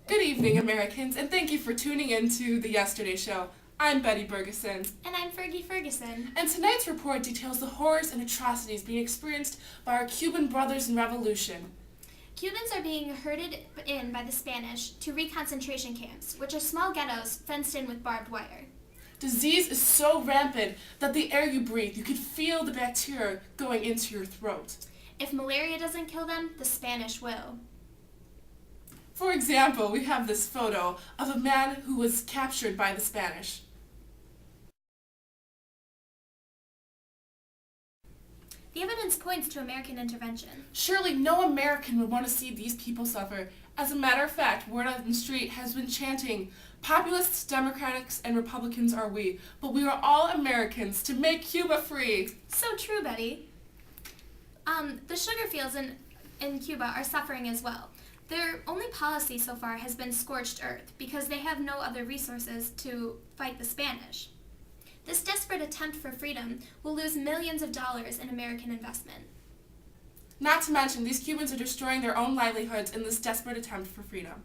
Good evening, Americans, and thank you for tuning in to The Yesterday Show. I'm Betty Bergeson. And I'm Fergie Ferguson. And tonight's report details the horrors and atrocities being experienced by our Cuban brothers in revolution. Cubans are being herded in by the Spanish to reconcentration camps, which are small ghettos fenced in with barbed wire. Disease is so rampant that the air you breathe, you can feel the bacteria going into your throat. If malaria doesn't kill them, the Spanish will. For example, we have this photo of a man who was captured by the Spanish. The evidence points to American intervention. Surely no American would want to see these people suffer. As a matter of fact, word on the street has been chanting, "Populists, Democrats, and Republicans are we, but we are all Americans to make Cuba free." So true, Betty. The sugar fields in Cuba are suffering as well. Their only policy so far has been scorched earth because they have no other resources to fight the Spanish. This desperate attempt for freedom will lose millions of dollars in American investment. Not to mention, these Cubans are destroying their own livelihoods in this desperate attempt for freedom.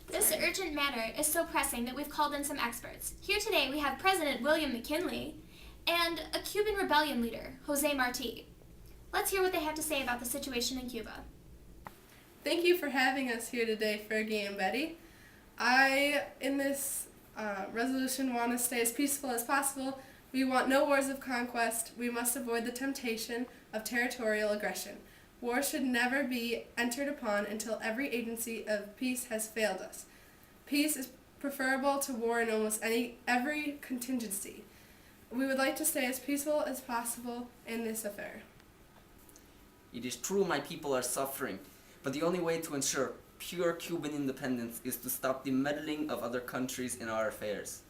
This urgent matter is so pressing that we've called in some experts. Here today we have President William McKinley and a Cuban rebellion leader, Jose Marti. Let's hear what they have to say about the situation in Cuba. Thank you for having us here today, Fergie and Betty. In this resolution, want to stay as peaceful as possible. We want no wars of conquest. We must avoid the temptation of territorial aggression. War should never be entered upon until every agency of peace has failed us. Peace is preferable to war in almost every contingency. We would like to stay as peaceful as possible in this affair. It is true my people are suffering, but the only way to ensure pure Cuban independence is to stop the meddling of other countries in our affairs.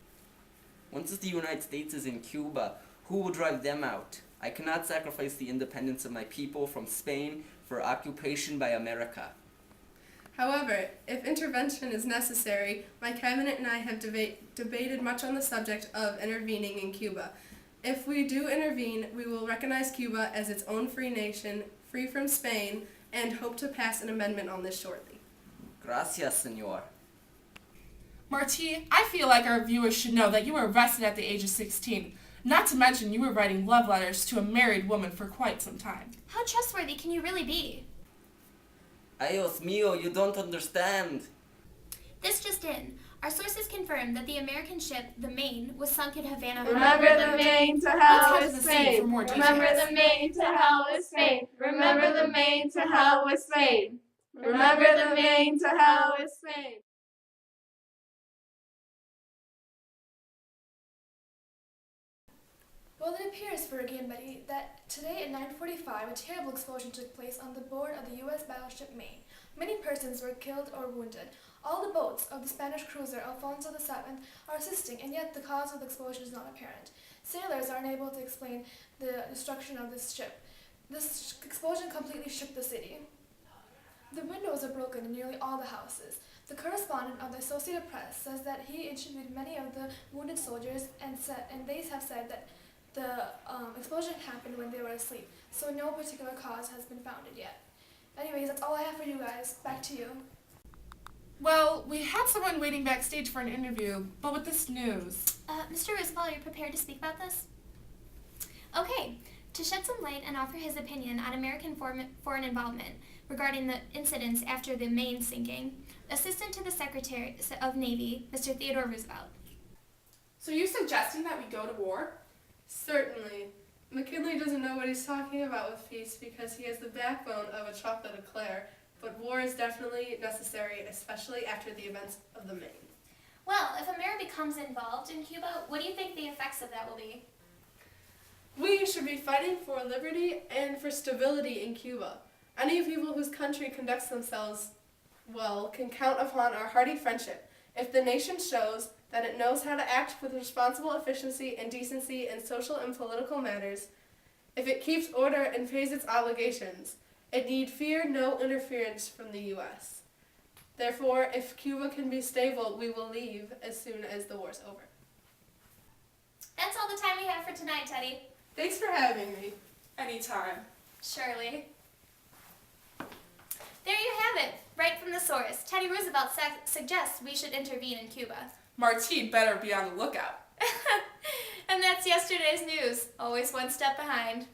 Once the United States is in Cuba, who will drive them out? I cannot sacrifice the independence of my people from Spain for occupation by America. However, if intervention is necessary, my cabinet and I have debated much on the subject of intervening in Cuba. If we do intervene, we will recognize Cuba as its own free nation, free from Spain, and hope to pass an amendment on this shortly. Gracias, senor. Marti, I feel like our viewers should know that you were arrested at the age of 16. Not to mention you were writing love letters to a married woman for quite some time. How trustworthy can you really be? Dios mío, you don't understand. This just in. Our sources confirm that the American ship, the Maine, was sunk at Havana. Remember the Maine to hell Let's with head to the scene Spain. for more details. Remember the Maine to hell with Spain. Remember the Maine to hell with Spain. Remember the Maine to hell with Spain. Well, it appears, Fergie and Betty, that today at 9:45 a terrible explosion took place on the board of the U.S. battleship Maine. Many persons were killed or wounded. All the boats of the Spanish cruiser Alfonso VII are assisting, and yet the cause of the explosion is not apparent. Sailors are unable to explain the destruction of this ship. This explosion completely shook the city. The windows are broken in nearly all the houses. The correspondent of the Associated Press says that he interviewed many of the wounded soldiers, and they have said that the explosion happened when they were asleep, so no particular cause has been founded yet. Anyways, that's all I have for you guys. Back to you. Well, we had someone waiting backstage for an interview, but with this news. Mr. Roosevelt, are you prepared to speak about this? Okay, to shed some light and offer his opinion on American foreign involvement regarding the incidents after the Maine sinking, Assistant to the Secretary of Navy, Mr. Theodore Roosevelt. So you're suggesting that we go to war? Certainly. McKinley doesn't know what he's talking about with peace because he has the backbone of a chocolate eclair, but war is definitely necessary, especially after the events of the Maine. Well, if America becomes involved in Cuba, what do you think the effects of that will be? We should be fighting for liberty and for stability in Cuba. Any people whose country conducts themselves well can count upon our hearty friendship. If the nation shows that it knows how to act with responsible efficiency and decency in social and political matters, if it keeps order and pays its obligations, it need fear no interference from the U.S. Therefore, if Cuba can be stable, we will leave as soon as the war's over. That's all the time we have for tonight, Teddy. Thanks for having me. Anytime. Surely. There you have it, right from the source. Teddy Roosevelt suggests we should intervene in Cuba. Martine better be on the lookout. And that's yesterday's news, always one step behind.